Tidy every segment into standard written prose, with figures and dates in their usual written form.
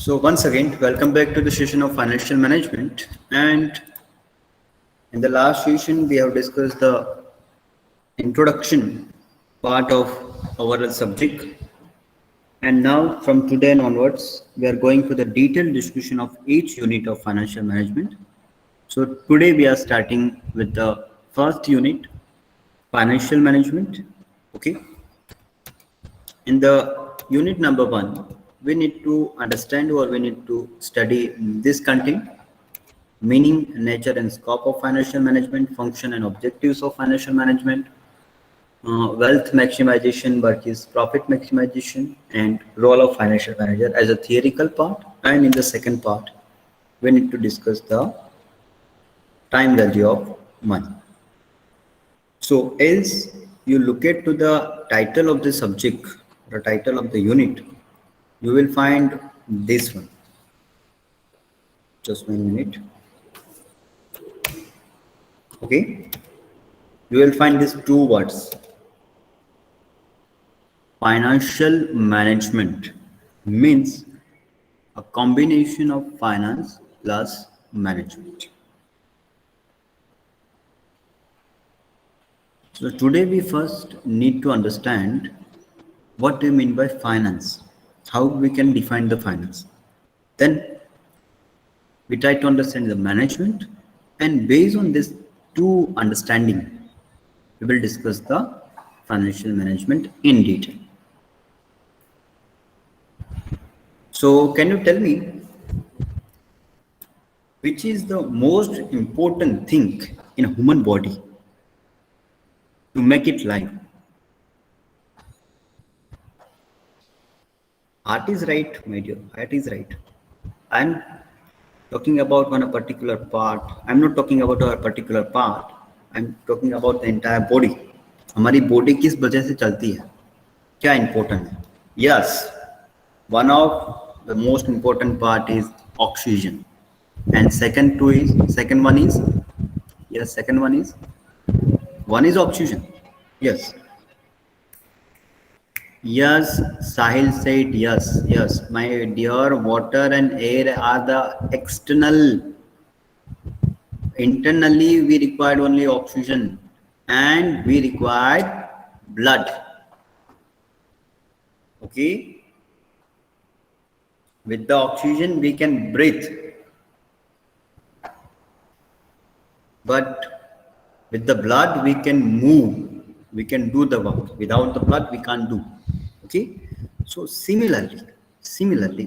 So once again, welcome back to the session of financial management. And in the last session, we have discussed the introduction part of our subject. And now from today onwards, we are going to the detailed discussion of each unit of financial management. So today we are starting with the first unit, financial management. Okay. In the unit number 1, we need to understand or we need to study this content: meaning, nature and scope of financial management, function and objectives of financial management, wealth maximization versus profit maximization, and role of financial manager as a theoretical part. And in the second part, we need to discuss the time value of money. So as you look at to the title of the subject, the title of the unit, you will find this one. Just 1 minute. Okay. You will find these two words: financial management. Means a combination of finance plus management. So today we first need to understand what do you mean by finance, how we can define the finance. Then we try to understand the management, and based on this two understanding, we will discuss the financial management in detail. So can you tell me which is the most important thing in a human body to make it live? Heart is right, my dear. Heart is right. I'm talking about on a particular part. I'm not talking about a particular part. I'm talking about the entire body. हमारी body किस वजह से चलती है, क्या important है? Yes, one of the most important part is oxygen, and second one is yes, one is oxygen. Yes. Yes, Sahil said yes. Yes, my dear, water and air are the external. Internally, we required only oxygen and we required blood. Okay. With the oxygen, we can breathe. But with the blood, we can move. We can do the work. Without the blood, we can't do. Okay. So similarly,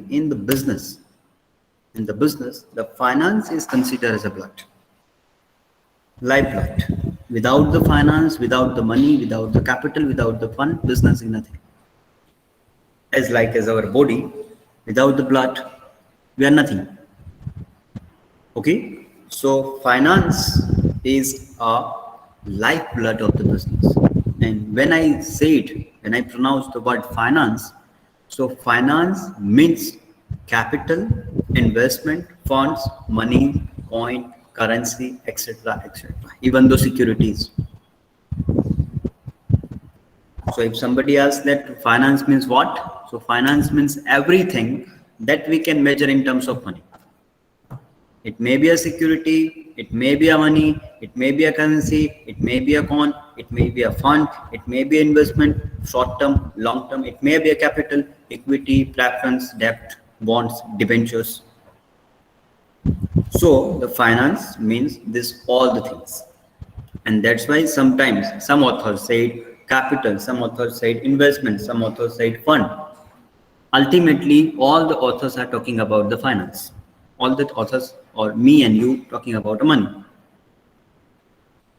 in the business, the finance is considered as a blood, lifeblood. Without the finance, without the money, without the capital, without the fund, business is nothing. As our body, without the blood, we are nothing. Okay. So finance is a lifeblood of the business. And when I pronounce the word finance, so finance means capital, investment, funds, money, coin, currency, etc., etc. Even though securities. So if somebody asks that finance means what? So finance means everything that we can measure in terms of money. It may be a security, it may be a money, it may be a currency, it may be a coin, it may be a fund, it may be investment, short term, long term, it may be a capital, equity, preference, debt, bonds, debentures. So the finance means this all the things. And that's why sometimes some authors say capital, some authors say investment, some authors say fund. Ultimately, all the authors are talking about the finance. All the authors, or me and you, talking about money.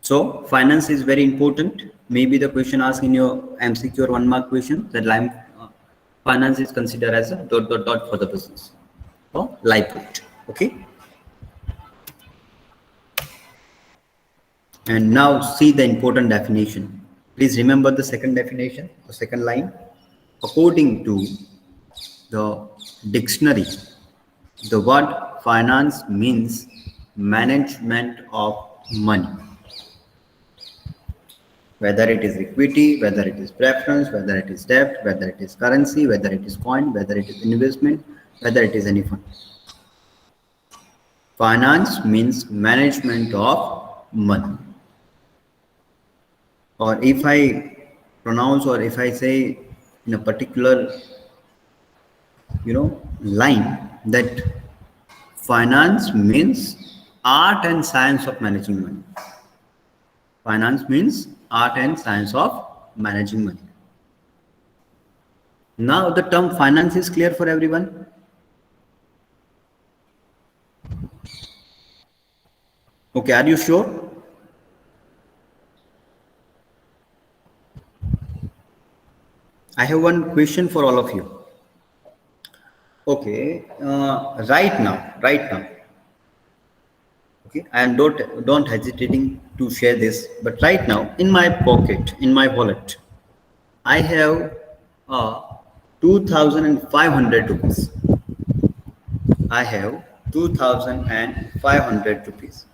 So finance is very important. Maybe the question asked in your MCQ or 1 mark question that finance is considered as a ... for the business or livelihood. Okay. And now see the important definition. Please remember the second definition, the second line. According to the dictionary, the word finance means management of money. Whether it is equity, whether it is preference, whether it is debt, whether it is currency, whether it is coin, whether it is investment, whether it is any fund. Finance means management of money. Or if I pronounce, or if I say in a particular, line, that finance means art and science of managing money. Finance means art and science of managing money. Now the term finance is clear for everyone. Okay, are you sure? I have one question for all of you. Okay, right now. Okay, and don't hesitating to share this. But right now, in my pocket, in my wallet, I have 2,500 rupees. I have 2,500 rupees.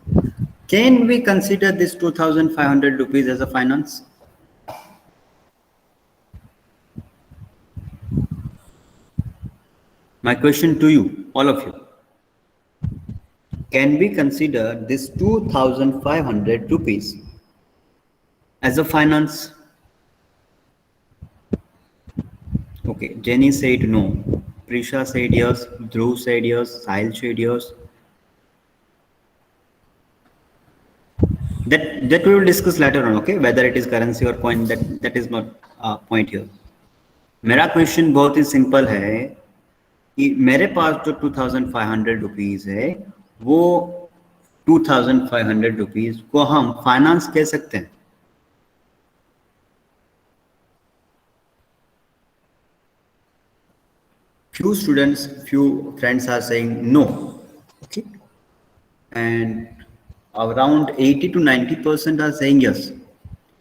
Can we consider this 2,500 rupees as a finance? My question to you, all of you. Can we consider this 2,500 rupees as a finance? Okay, Jenny said no. Prisha said yes. Dhruv said yes. Sahil said yes. That we will discuss later on. Okay, whether it is currency or coin, that is not a point here. मेरा question बहुत ही simple है कि मेरे पास जो 2,500 rupees है वो 2,500 rupees को हम फाइनेंस कह सकते हैं. Few students, few friends are saying no. Okay, and around 80 to 90% are saying yes.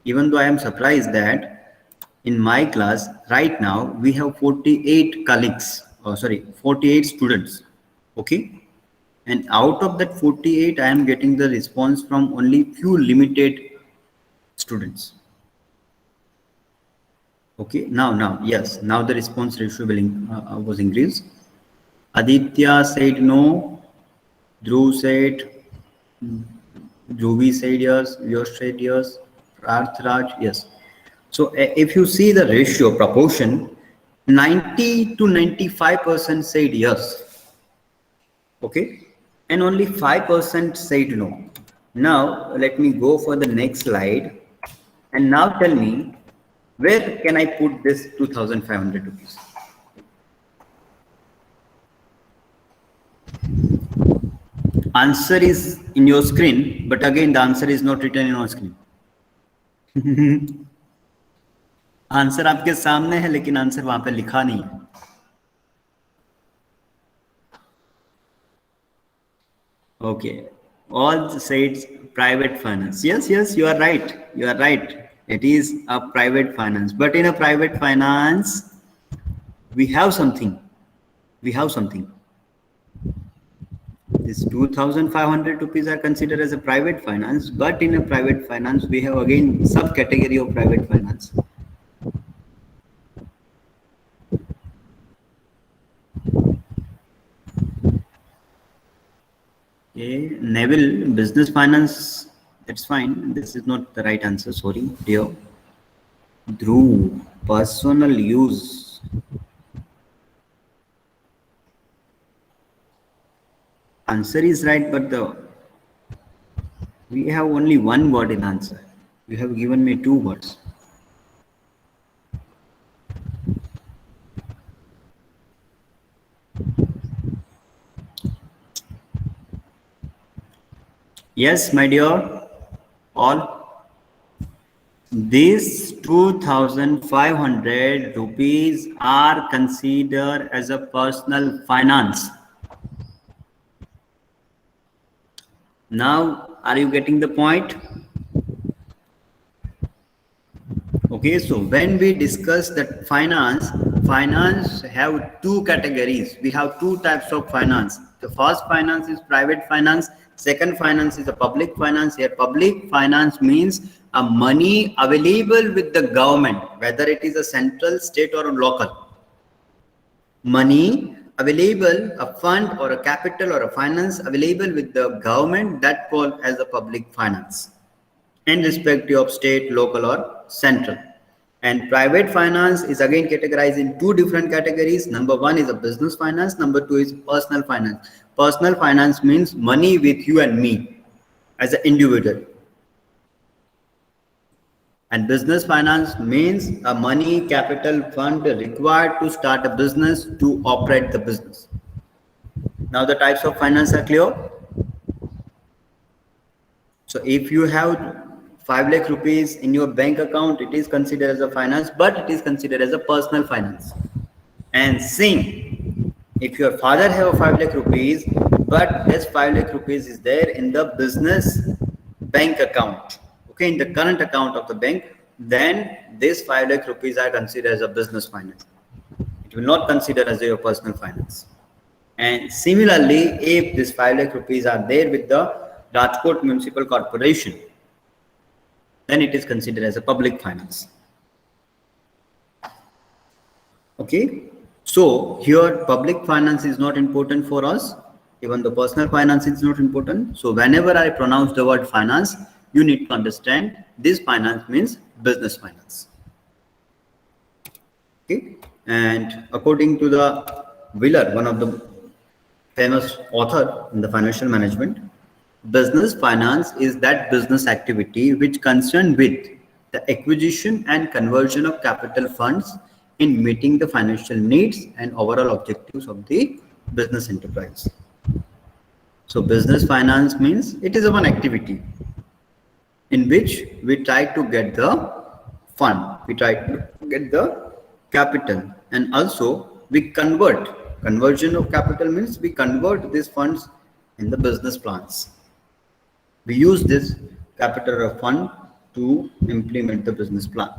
Even though I am surprised that in my class right now we have 48 colleagues, 48 students. Okay, and out of that 48 I am getting the response from only few limited students. Okay, now yes, now the response ratio was increased. Aditya said no. Dhruv said, Dhruvi said yes. Yosh said yes. Raj, yes. So if you see the ratio proportion, 90 to 95% said yes. Okay, and only 5% said no. Now let me go for the next slide, and now tell me, where can I put this 2,500 rupees? Answer is in your screen, but again the answer is not written in your screen. Answer आपके सामने है लेकिन answer वहां पे लिखा नहीं है. Okay, all said private finance. Yes, you are right. It is a private finance, but in a private finance we have something. This 2,500 rupees are considered as a private finance, but in a private finance we have again subcategory of private finance. Okay, Neville, business finance, that's fine. This is not the right answer, sorry, dear. Dhruv, personal use. Answer is right, but we have only one word in answer. You have given me two words. Yes, my dear, all. These 2,500 rupees are considered as a personal finance. Now, are you getting the point? Okay, so when we discuss that finance have two categories. We have two types of finance. The first finance is private finance. Second finance is a public finance. Here, public finance means a money available with the government, whether it is a central, state, or a local. Money available, a fund or a capital or a finance available with the government that called as a public finance, irrespective of state, local or central. And private finance is again categorized in two different categories. Number one is a business finance. Number two is personal finance. Personal finance means money with you and me as an individual. And business finance means a money capital fund required to start a business, to operate the business. Now the types of finance are clear. So if you have 5 lakh rupees in your bank account, it is considered as a finance, but it is considered as a personal finance. And same, if your father have 5 lakh rupees, but this 5 lakh rupees is there in the business bank account, okay, in the current account of the bank, then this 5 lakh rupees are considered as a business finance. It will not consider as your personal finance. And similarly, if this 5 lakh rupees are there with the Rajkot Municipal Corporation, then it is considered as a public finance. Okay, so here public finance is not important for us, even the personal finance is not important. So whenever I pronounce the word finance, you need to understand this finance means business finance. Okay, and according to the Wheeler, one of the famous author in the financial management, business finance is that business activity which concerned with the acquisition and conversion of capital funds in meeting the financial needs and overall objectives of the business enterprise. So business finance means it is one activity in which we try to get the fund, we try to get the capital, and also we conversion of capital means we convert these funds in the business plans. We use this capital or fund to implement the business plan,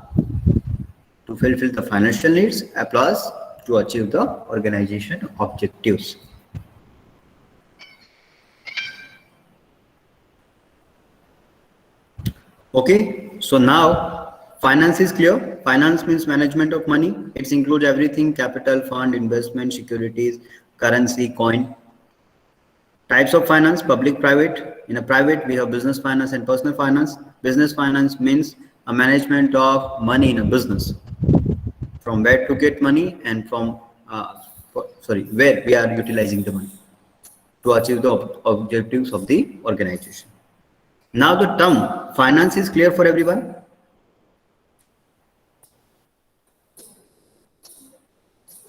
to fulfill the financial needs, plus to achieve the organization objectives. Okay, so now finance is clear. Finance means management of money. It includes everything: capital, fund, investment, securities, currency, coin. Types of finance: public, private. In a private, we have business finance and personal finance. Business finance means a management of money in a business, from where to get money and from where we are utilizing the money to achieve the objectives of the organization. Now the term finance is clear for everyone.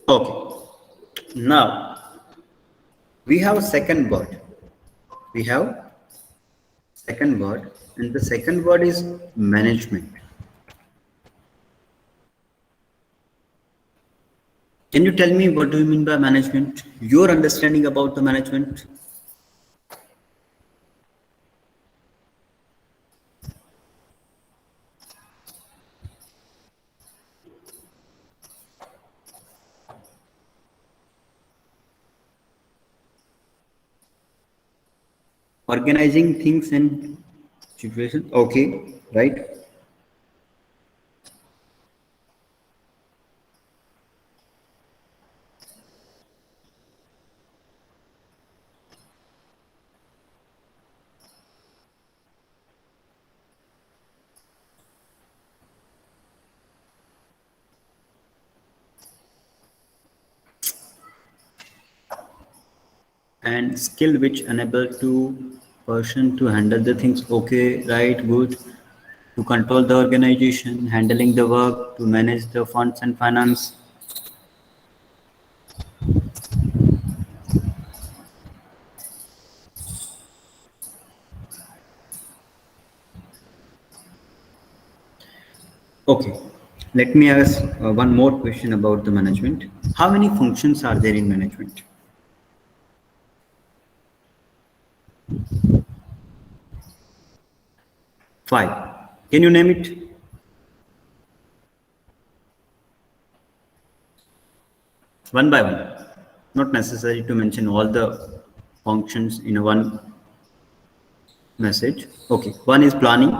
Okay. Now we have a second word. We have second word, and the second word is management. Can you tell me what do you mean by management? Your understanding about the management? Organizing things and situations. Okay, right. And skill which enable to person to handle the things. Okay, right, good. To control the organization, handling the work, to manage the funds and finance. Okay, let me ask one more question about the management. How many functions are there in management? Five. Can you name it? One by one. Not necessary to mention all the functions in one message. Okay. One is planning.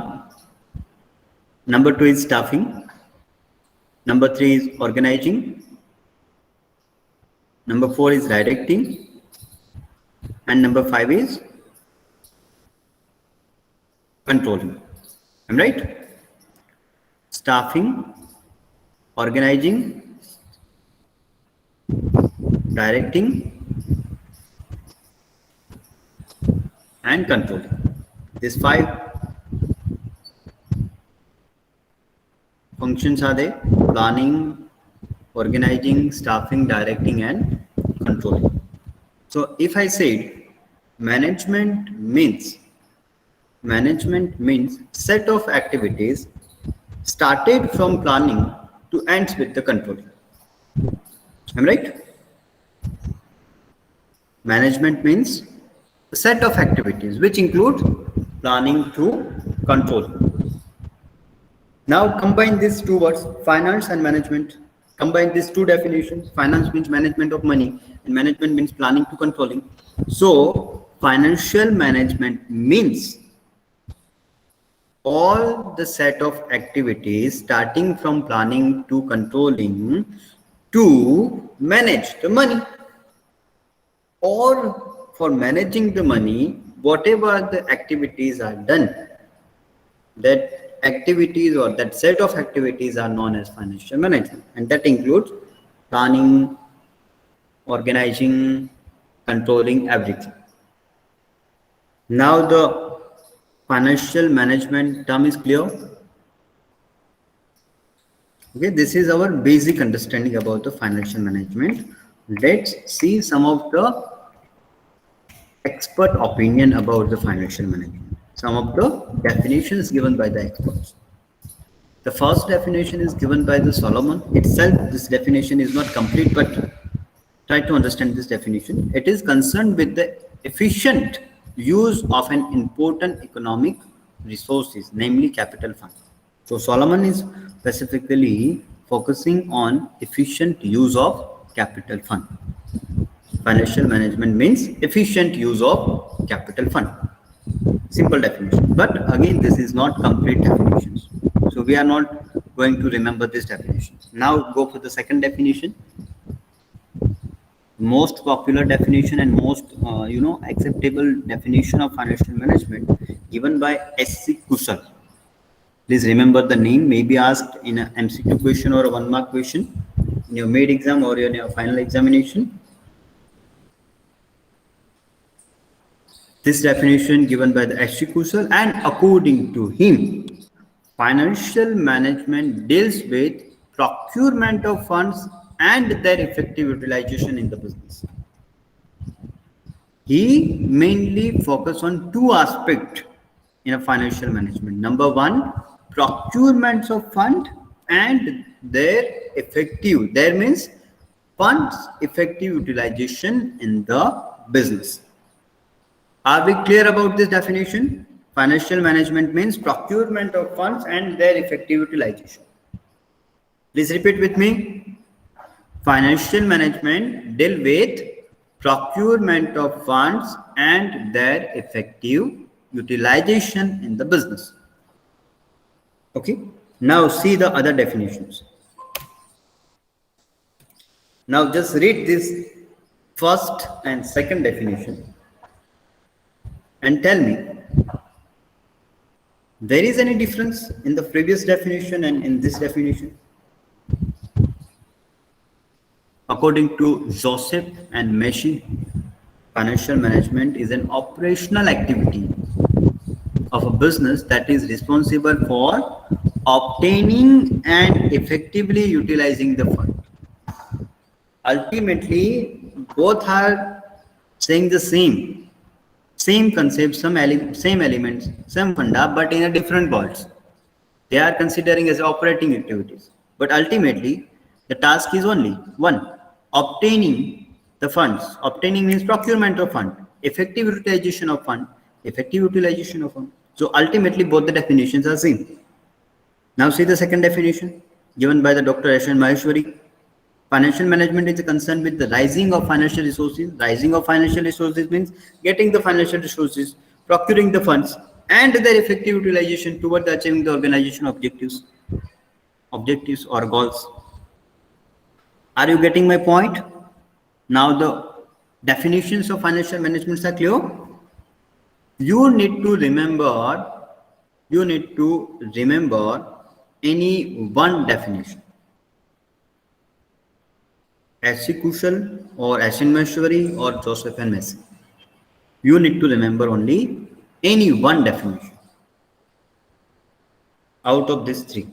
Number two is staffing. Number three is organizing. Number 4 is directing. And number 5 is controlling. Am I right? Staffing, organizing, directing, and controlling. These 5 functions are there: planning, organizing, staffing, directing, and controlling. So if I said management means set of activities started from planning to ends with the controlling. Am I right? Management means a set of activities which include planning to control. Now combine these two words, finance and management. Combine these two definitions. Finance means management of money and management means planning to controlling. So financial management means all the set of activities starting from planning to controlling to manage the money, or for managing the money, whatever the activities are done, that activities or that set of activities are known as financial management, and that includes planning, organizing, controlling, everything. Now the financial management term is clear. Okay, this is our basic understanding about the financial management. Let's see some of the expert opinion about the financial management. Some of the definitions given by the experts. The first definition is given by the Solomon itself. This definition is not complete, but try to understand this definition. It is concerned with the efficient use of an important economic resources, namely capital fund. So Solomon is specifically focusing on efficient use of capital fund. Financial management means efficient use of capital fund. Simple definition. But again, this is not complete definitions. So we are not going to remember this definition. Now go for the second definition. Most popular definition and most acceptable definition of financial management given by S.C. Kusal. Please remember the name, may be asked in an MCQ question or a 1-mark question in your mid exam or in your final examination. This definition given by the S.C. Kusal, and according to him, financial management deals with procurement of funds and their effective utilization in the business. He mainly focused on two aspects in a financial management. Number 1, procurements of fund and their effective, there means funds effective utilization in the business. Are we clear about this definition? Financial management means procurement of funds and their effective utilization. Please repeat with me. Financial management deal with procurement of funds and their effective utilization in the business. Okay. Now see the other definitions. Now just read this first and second definition and tell me, there is any difference in the previous definition and in this definition? According to Joseph and Meshi, financial management is an operational activity of a business that is responsible for obtaining and effectively utilizing the fund. Ultimately, both are saying the same concept, same elements, same funda, but in a different words. They are considering as operating activities, but ultimately the task is only one: obtaining the funds. Obtaining means procurement of fund, effective utilization of fund. So ultimately both the definitions are same. Now see the second definition given by the Dr. S.N. Maheshwari. Financial management is concerned with the rising of financial resources. Rising of financial resources means getting the financial resources, procuring the funds, and their effective utilization toward achieving the organization objectives or goals. Are you getting my point? Now the definitions of financial management are clear. You need to remember. You need to remember any one definition. S.C. Kushal or S.N. Maheshwari or Joseph and Mason. You need to remember only any one definition out of these three.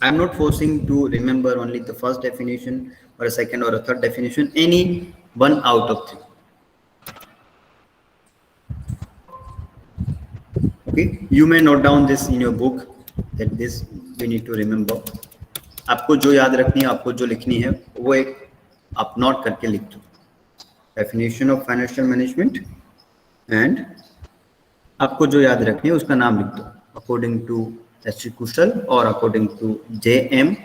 I am not forcing to remember only the first definition or a second or a third definition, any one out of three. Okay, you may note down this in your book that this we need to remember. आपको जो याद रखनी है, आपको जो लिखनी है, वो एक आप नोट करके लिख दो. Definition of financial management and आपको जो याद रखनी है उसका नाम लिख दो. According to S.C. Kushal or according to J.M.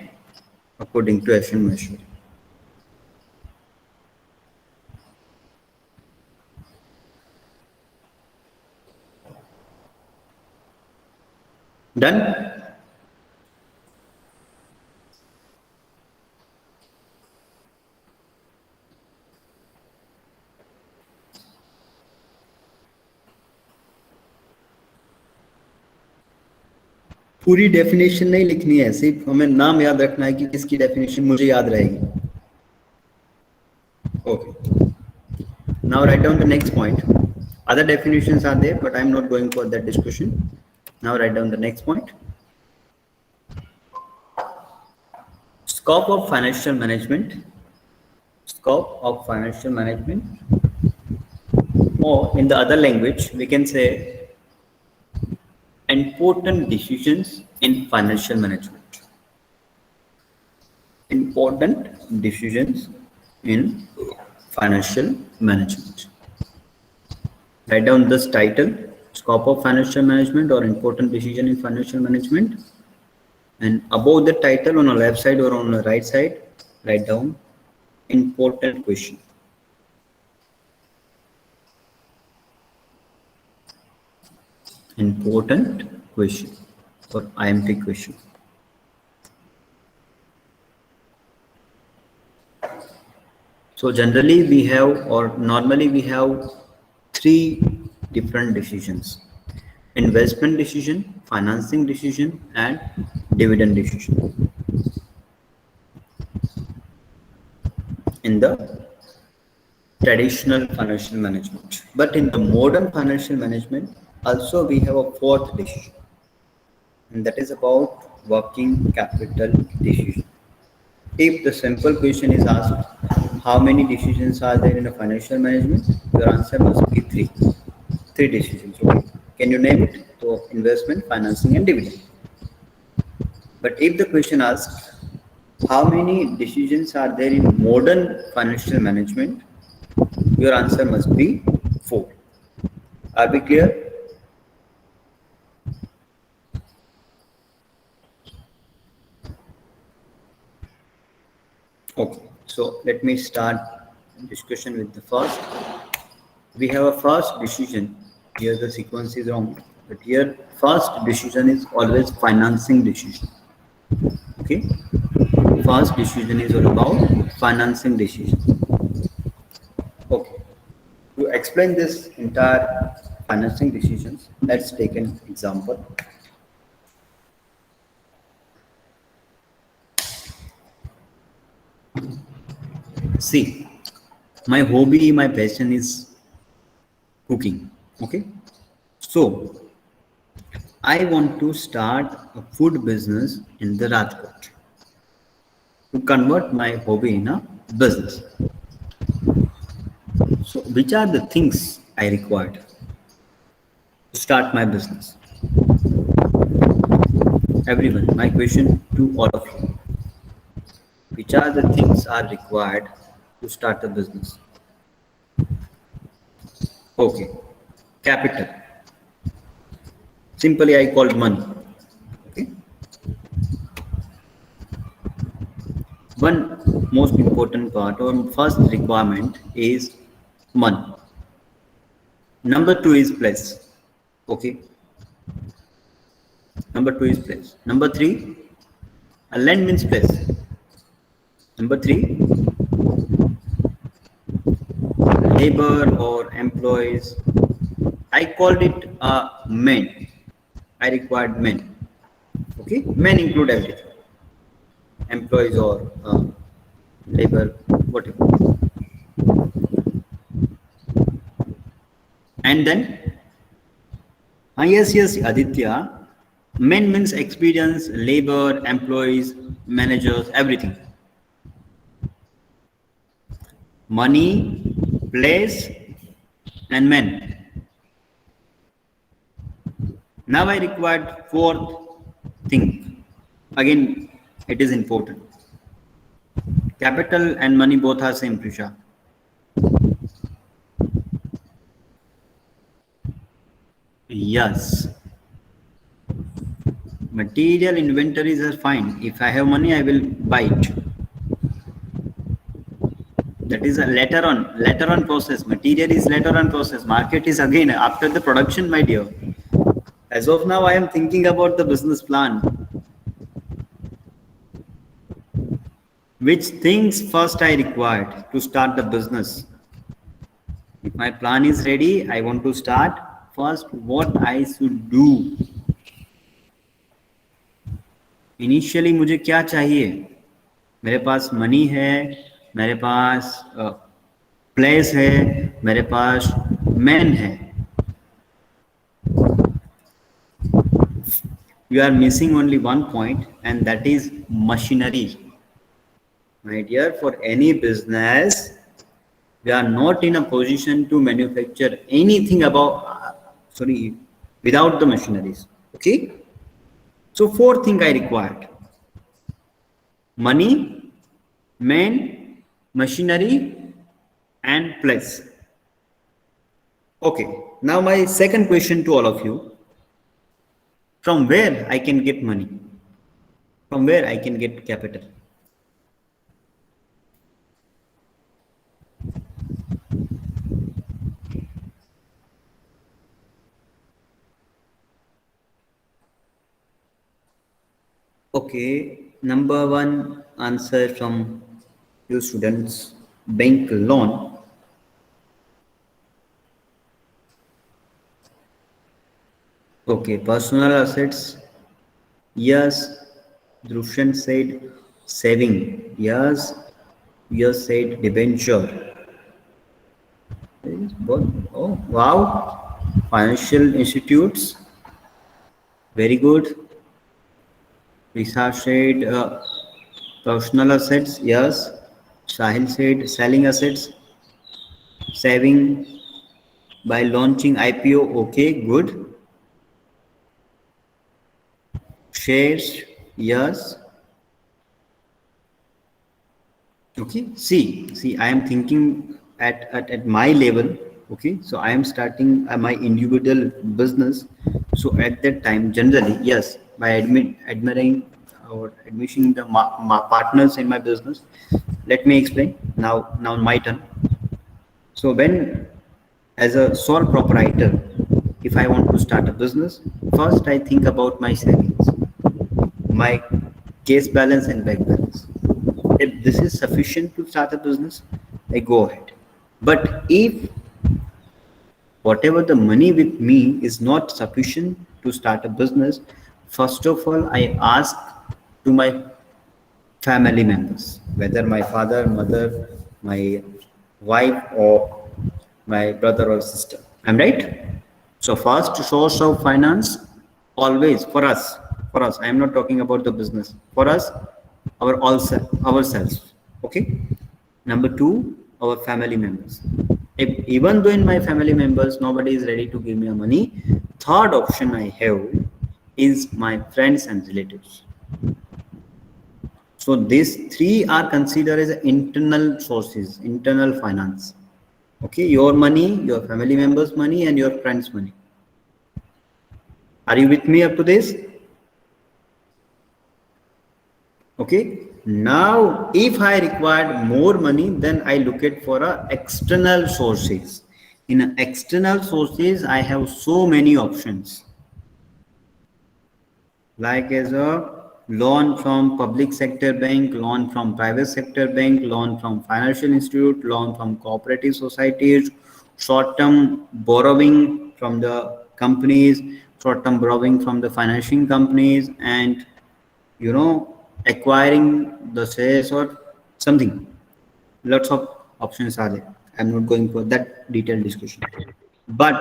according to S.N. Maheshwari. Done? पूरी डेफिनेशन नहीं लिखनी है, सिर्फ हमें नाम याद रखना है कि किसकी डेफिनेशन मुझे याद रहेगी. Okay. Now write down the next point. Other definitions are there, but I am not going for that discussion. Now write down the next point. Scope of financial management. Scope of financial management. Or in the other language, we can say important decisions in financial management. Important decisions in financial management. Write down this title, Scope of financial management or important decision in financial management. And above the title on the left side or on the right side, write down important question. Important question or IMP question. So generally we have, or normally we have, three different decisions: investment decision, financing decision, and dividend decision. In the traditional financial management, but in the modern financial management, also we have a fourth decision, and that is about working capital decision. If the simple question is asked, how many decisions are there in a financial management? Your answer must be three. Three decisions. Okay. Can you name it? So investment, financing, and dividend. But if the question asks, how many decisions are there in modern financial management? Your answer must be four. Are we clear? Okay, so let me start discussion with the first. We have a first decision. Here the sequence is wrong, but here first decision is always financing decision. Okay, first decision is all about financing decision. Okay, to explain this entire financing decisions, let's take an example. See, my hobby, my passion is cooking. Okay, so I want to start a food business in the Rajkot to convert my hobby in a business. So which are the things I required to start my business? Everyone, my question to all of you. Which are the things are required to start a business? Okay, capital. Simply I called money. Okay. One most important part or first requirement is money. Number two is place. Okay. Number two is place. Number three, land means place. Number three, labor or employees. I called it men. I required men. Okay, men include everything, employees or labor, whatever. And then, yes, Aditya, men means experience, labor, employees, managers, everything. Money, place, and men. Now I required fourth thing. Again, it is important. Capital and money both are same, Prisha. Yes. Material inventories are fine. If I have money, I will buy it. That is a later on process. Material is later on process. Market is again after the production, my dear. As of now, I am thinking about the business plan. Which things first I required to start the business? If my plan is ready, I want to start. First, what I should do? Initially, मुझे क्या चाहिए? मेरे पास money है, मेरे पास place है, मेरे पास man है. You are missing only one point, and that is machinery. My dear, for any business, we are not in a position to manufacture anything without the machineries. Okay. So fourth thing I required: money, man, machinery, and place. Okay. Now my second question to all of you: from where I can get money? From where I can get capital? Okay, number one answer from you students: bank loan. Okay, personal assets. Yes, Drushan said saving. Yes, yes said debenture. Oh, wow. Financial institutes. Very good. Risa said personal assets. Yes. Sahil said selling assets. Saving by launching IPO. Okay, good. Shares. Yes. Okay, see, I am thinking at my level. Okay, so I am starting my individual business. So at that time, generally, yes, by admiring or admitting the my partners in my business. Let me explain now my turn. So when, as a sole proprietor, if I want to start a business, first I think about my savings, my case balance and bank balance. If this is sufficient to start a business, I go ahead. But if whatever the money with me is not sufficient to start a business, first of all, I ask to my family members, whether my father, mother, my wife, or my brother or sister. I'm right? So first source of finance always for us. I am not talking about the business. For us, ourselves. Okay. Number two, our family members. If even though in my family members nobody is ready to give me money, third option I have is my friends and relatives. So these three are considered as internal sources, internal finance. Okay, your money, your family members' money, and your friends' money. Are you with me up to this? Okay. Now, if I required more money, then I look at for external sources. In external sources, I have so many options. Like as a loan from public sector bank, loan from private sector bank, loan from financial institute, loan from cooperative societies, short-term borrowing from the companies, short-term borrowing from the financing companies, and acquiring the shares or something. Lots of options are there. I'm not going for that detailed discussion. But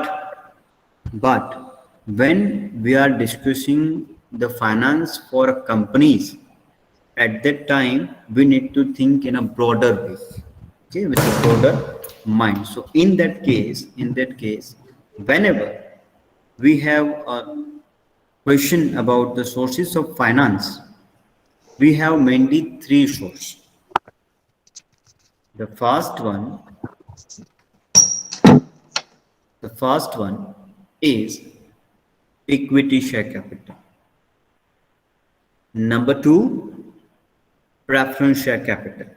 when we are discussing the finance for companies, at that time we need to think in a broader way, okay, with a broader mind. So in that case, whenever we have a question about the sources of finance, we have mainly three sources. The first one, the first one is equity share capital. Number two, preference share capital.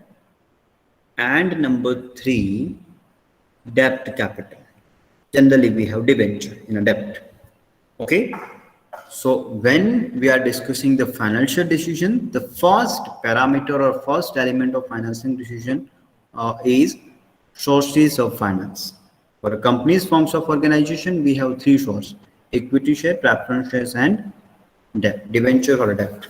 And number three, debt capital. Generally, we have debenture in a debt. Okay. So when we are discussing the financial decision, the first parameter or first element of financing decision is sources of finance. For a company's forms of organization, we have three sources: equity share, preference shares, and debt, debenture or debt.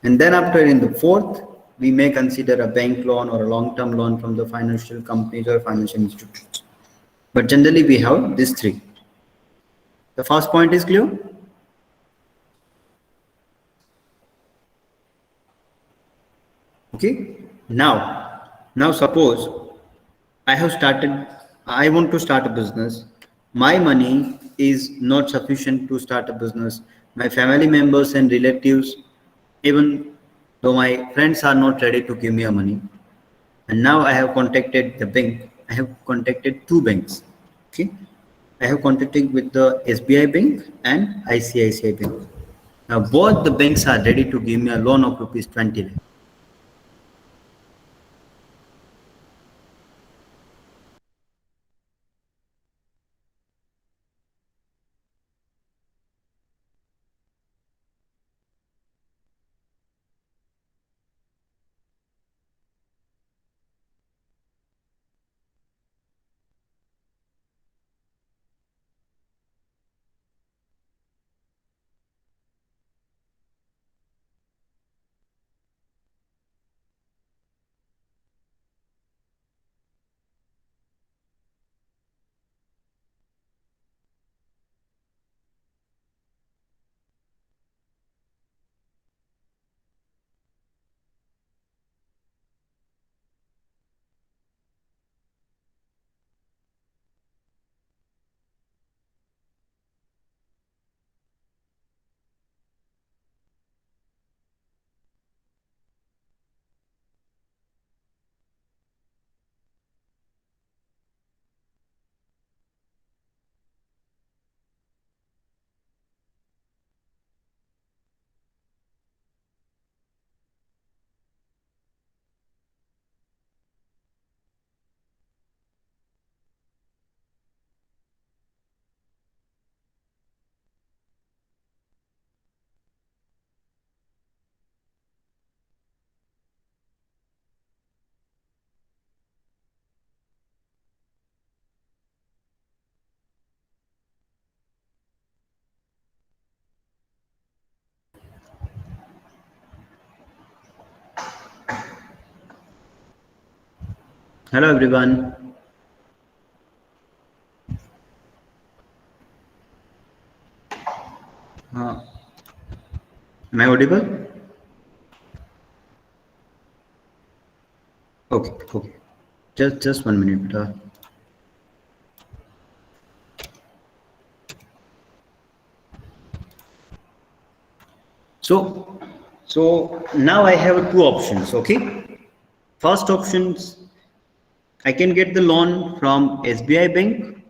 And then after, in the fourth, we may consider a bank loan or a long-term loan from the financial companies or financial institutions. But generally we have these three. The first point is clear? Okay. Now suppose I want to start a business. My money is not sufficient to start a business. My family members and relatives, even though my friends are not ready to give me a money. And now I have contacted the bank. I have contacted two banks. Okay. I have contacted with the SBI bank and ICICI bank. Now both the banks are ready to give me a loan of rupees 20 lakh. Hello everyone. Am I audible? Okay. Just 1 minute. So now I have two options. Okay. First options, I can get the loan from SBI bank.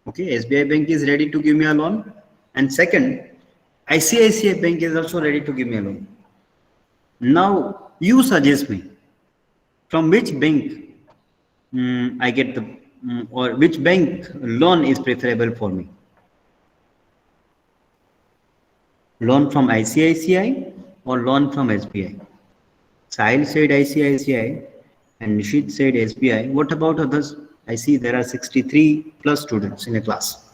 Okay, SBI bank is ready to give me a loan. And second, ICICI bank is also ready to give me a loan. Now you suggest me from which bank I get the or which bank loan is preferable for me. Loan from ICICI or loan from SBI? Sahil said ICICI and Nishit said SBI. What about others? I see there are 63 plus students in a class.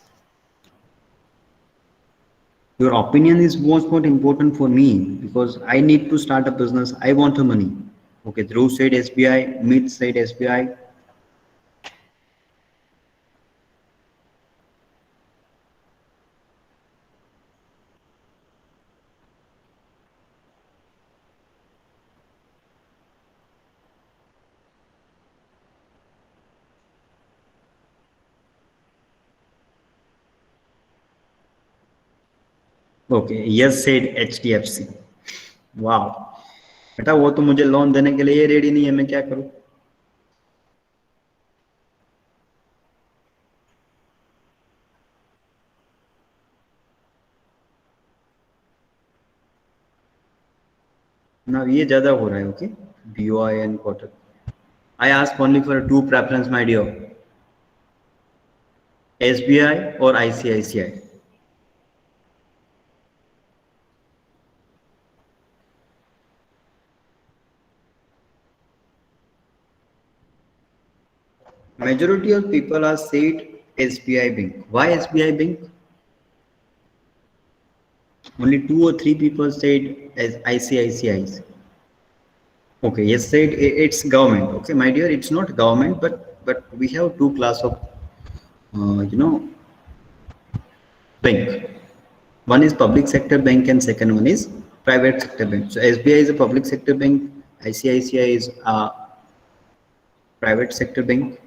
Your opinion is more important for me because I need to start a business. I want the money. Okay, Dhruv said SBI, Meet said SBI. Okay yes said HDFC. वाह बेटा वो तो मुझे loan देने के लिए ready नहीं है, मैं क्या करूं? ना ये ज्यादा हो रहा है. Okay BOI and quarter. I ask only for two preference, my dear. SBI or ICICI. Majority of people are said SBI Bank. Why SBI Bank? Only 2 or 3 people said as ICICI. Okay, yes, said it's government. Okay, my dear, it's not government, but we have two class of bank. One is public sector bank and second one is private sector bank. So SBI is a public sector bank, ICICI is a private sector bank.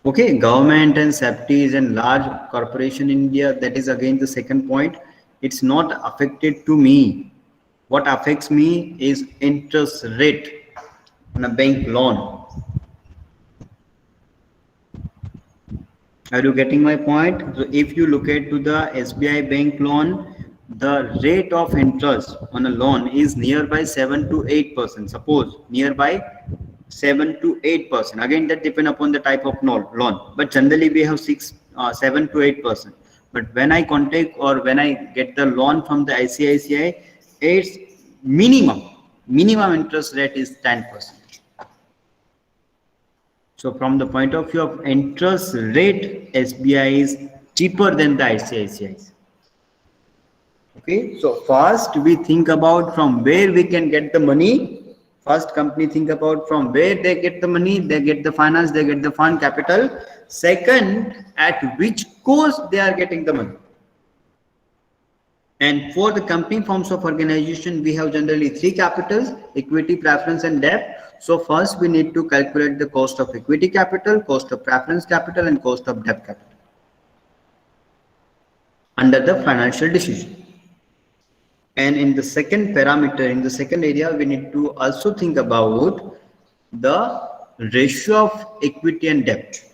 Okay, government and SEFTIs and large corporation in India, that is again the second point. It's not affected to me. What affects me is interest rate on a bank loan. Are you getting my point? So if you look at to the SBI bank loan, the rate of interest on a loan is nearby 7 to 8%. Suppose nearby 7 to 8%. Again, that depends upon the type of loan. But generally we have 7 to 8%. But when I contact or when I get the loan from the ICICI, its minimum interest rate is 10%. So from the point of view of interest rate, SBI is cheaper than the ICICI. Okay, so first we think about from where we can get the money. First company think about from where they get the money, they get the finance, they get the fund capital. Second, at which cost they are getting the money. And for the company forms of organization, we have generally three capitals: equity, preference, and debt. So first we need to calculate the cost of equity capital, cost of preference capital, and cost of debt capital under the financial decision. And in the second parameter, in the second area, we need to also think about the ratio of equity and debt.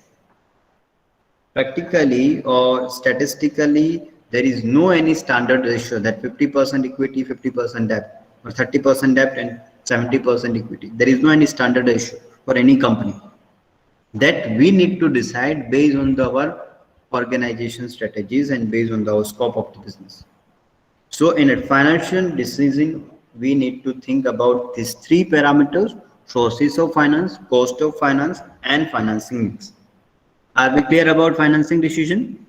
Practically or statistically, there is no any standard ratio that 50% equity, 50% debt, or 30% debt and 70% equity. There is no any standard ratio for any company. That we need to decide based on our organization strategies and based on the scope of the business. So in a financial decision, we need to think about these three parameters: sources of finance, cost of finance, and financing mix. Are we clear about financing decision?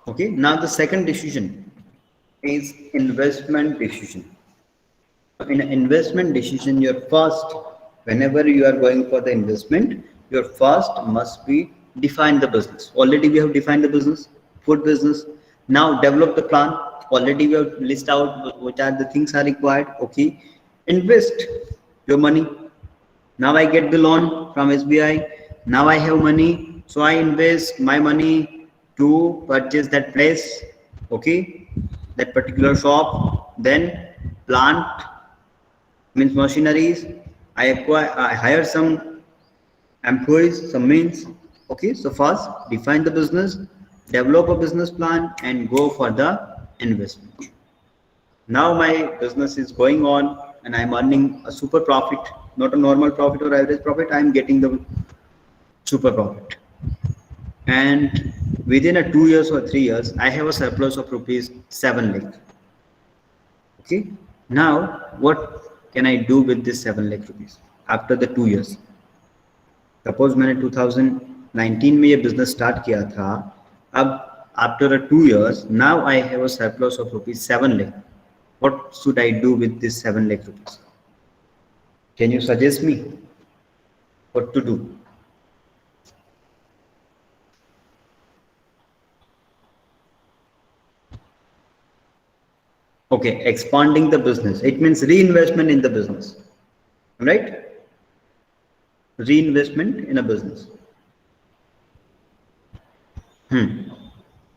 Okay, now the second decision is investment decision. In an investment decision, your first, whenever you are going for the investment, your first must be define the business. Already we have defined the business, food business. Now develop the plan. Already we have list out what are the things are required. Okay, invest your money. Now I get the loan from SBI. Now I have money, so I invest my money to purchase that place. Okay, that particular shop. Then plant means machineries. I hire some employees, some means. Okay, so first define the business, develop a business plan, and go for the investment. Now my business is going on and I'm earning a super profit, not a normal profit or average profit. I'm getting the super profit. And within a 2 years or 3 years, I have a surplus of rupees 7 lakh. Okay. Now, what can I do with this 7 lakh rupees after the 2 years? Suppose मैंने 2019 में ये business start किया था. अब after a 2 years, now I have a surplus of rupees 7 lakh. What should I do with this 7 lakh rupees? Can you suggest me what to do? Okay, expanding the business. It means reinvestment in the business, right? Reinvestment in a business.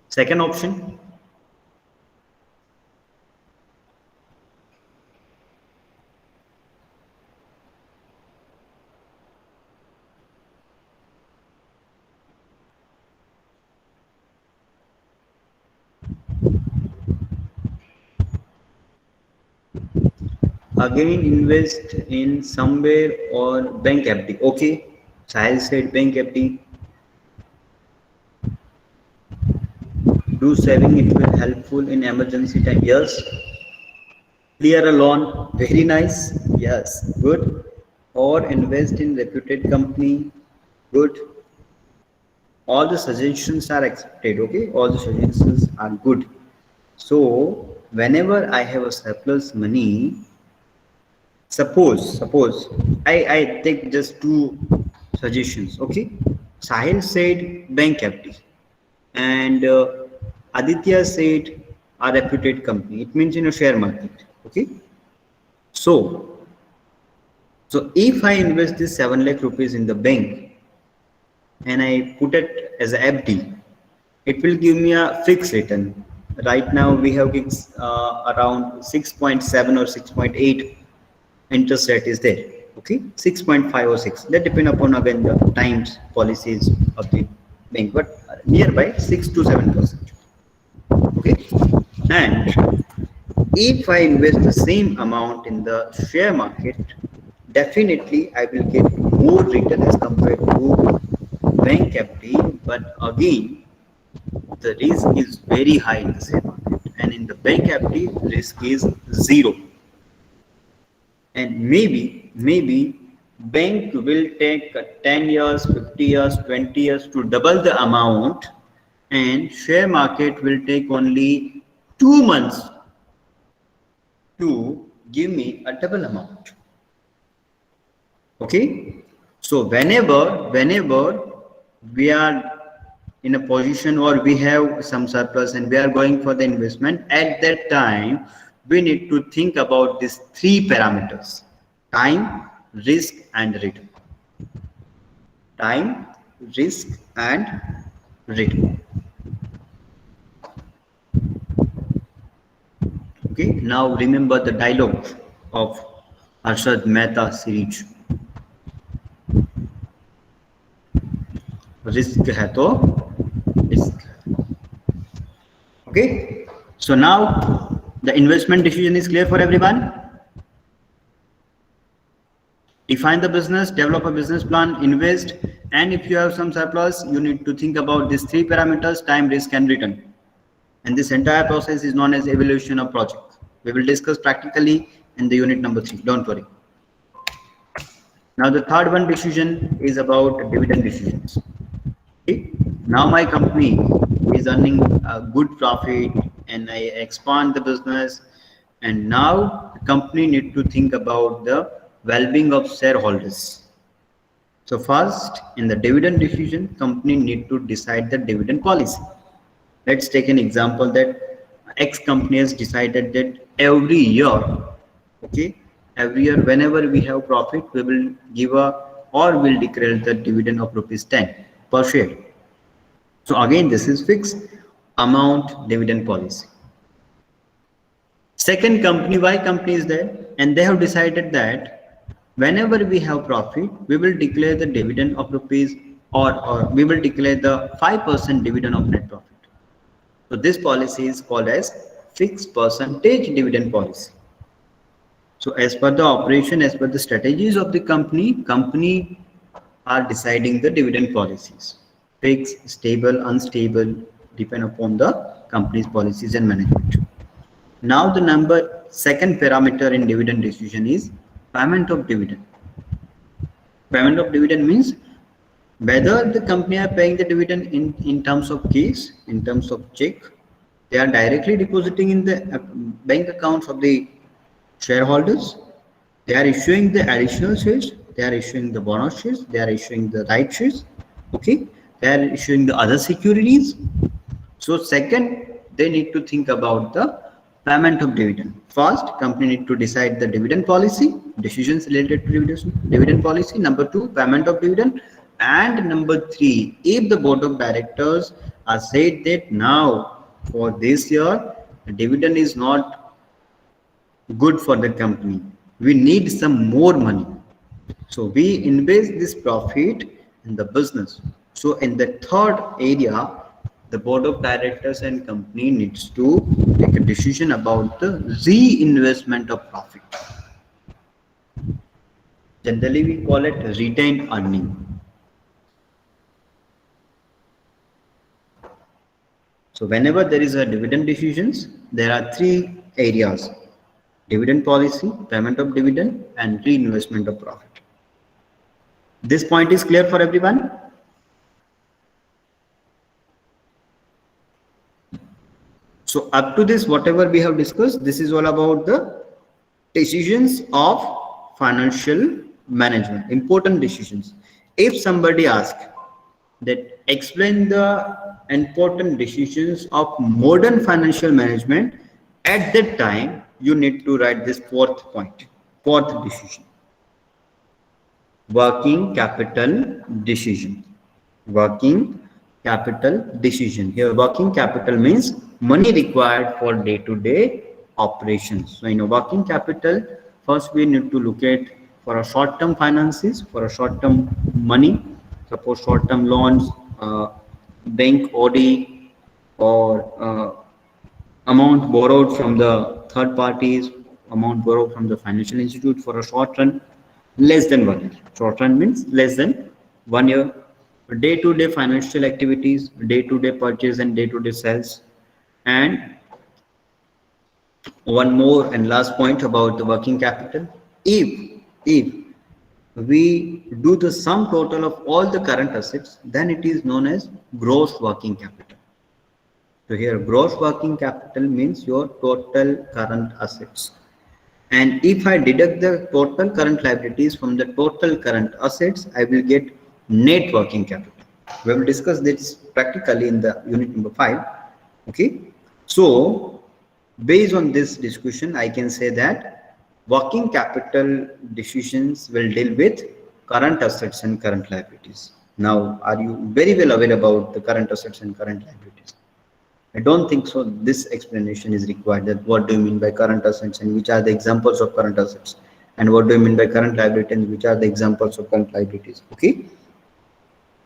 Second option. Again, invest in somewhere or bank FD. Okay, Sahil said bank FD. Do saving, it will helpful in emergency time. Yes. Clear a loan. Very nice. Yes, good. Or invest in reputed company. Good. All the suggestions are accepted. Okay, all the suggestions are good. So whenever I have a surplus money, suppose I take just two suggestions. Okay, Sahil said bank FD, and Aditya said a reputed company. It means in a share market. Okay, so if I invest this 7 lakh rupees in the bank and I put it as a FD, it will give me a fixed return. Right now we have around 6.7 or 6.8 interest rate is there. Okay, 6.5 or 6. That depend upon again the times policies of the bank, but nearby 6 to 7%. Okay, and if I invest the same amount in the share market, definitely I will get more return as compared to bank FD. But again, the risk is very high in the share market, and in the bank FD, risk is zero. And maybe bank will take 10 years, 50 years, 20 years to double the amount, and share market will take only 2 months to give me a double amount. Okay, so whenever we are in a position or we have some surplus and we are going for the investment, at that time we need to think about these three parameters: time, risk, and return. Time, risk, and return. Okay, now remember the dialogue of Arshad Mehta series. Risk hai to risk. Okay, so now the investment decision is clear for everyone. Define the business, develop a business plan, invest, and if you have some surplus, you need to think about these three parameters: time, risk, and return. And this entire process is known as evaluation of project. We will discuss practically in the unit number 3. Don't worry. Now the third one decision is about dividend decisions. Okay. Now my company is earning a good profit and I expand the business, and now the company need to think about the well-being of shareholders. So first, in the dividend decision, company need to decide the dividend policy. Let's take an example that X company has decided that every year, okay, every year whenever we have profit, we will give or will declare the dividend of ₹10 per share. So again, this is fixed amount dividend policy. Second company, Y company is there, and they have decided that whenever we have profit, we will declare the dividend of rupees or we will declare the 5% dividend of net profit. So this policy is called as fixed percentage dividend policy. So as per the operation, as per the strategies of the company are deciding the dividend policies. fixed, stable, unstable, depend upon the company's policies and management. Now the second parameter in dividend decision is payment of dividend. Payment of dividend means whether the company are paying the dividend in terms of cash, in terms of check, they are directly depositing in the bank accounts of the shareholders, they are issuing the additional shares, they are issuing the bonus shares, they are issuing the right shares, okay, they are issuing the other securities. So second, they need to think about the payment of dividend. First, company need to decide the dividend policy, decisions related to dividend policy. Number two, payment of dividend. And number three, if the board of directors are said that now for this year, the dividend is not good for the company, we need some more money. So we invest this profit in the business. So in the third area, the board of directors and company needs to take a decision about the reinvestment of profit. Generally, we call it retained earning. So whenever there is a dividend decisions, there are three areas: dividend policy, payment of dividend, and reinvestment of profit. This point is clear for everyone? So up to this, whatever we have discussed, this is all about the decisions of financial management, important decisions. If somebody asks that explain the important decisions of modern financial management, at that time, you need to write this fourth point, fourth decision. Working capital decision. Working capital decision. Here, working capital means money required for day-to-day operations. So, in a working capital, first we need to look at for a short-term finances, for a short-term money, suppose short-term loans, bank OD, or amount borrowed from the third parties, amount borrowed from the financial institute for a short run, less than 1 year. Short run means less than 1 year. Day-to-day financial activities, day-to-day purchase and day-to-day sales. And one more and last point about the working capital. If we do the sum total of all the current assets, then it is known as gross working capital. So here gross working capital means your total current assets. And if I deduct the total current liabilities from the total current assets, I will get net working capital. We will discuss this practically in the unit number 5. Okay. So based on this discussion, I can say that working capital decisions will deal with current assets and current liabilities. Now, are you very well aware about the current assets and current liabilities? I don't think so. This explanation is required. That what do you mean by current assets and which are the examples of current assets, and what do you mean by current liabilities and which are the examples of current liabilities? Okay.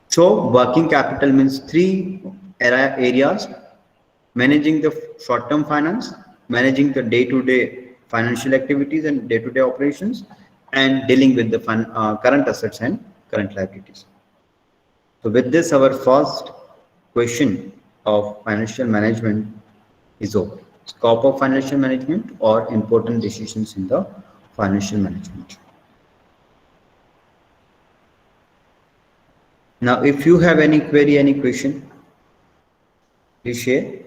So working capital means three areas: managing the short-term finance, managing the day-to-day financial activities and day-to-day operations, and dealing with the current assets and current liabilities. So with this, our first question of financial management is over. Scope of financial management or important decisions in the financial management. Now, if you have any query, any question, please share.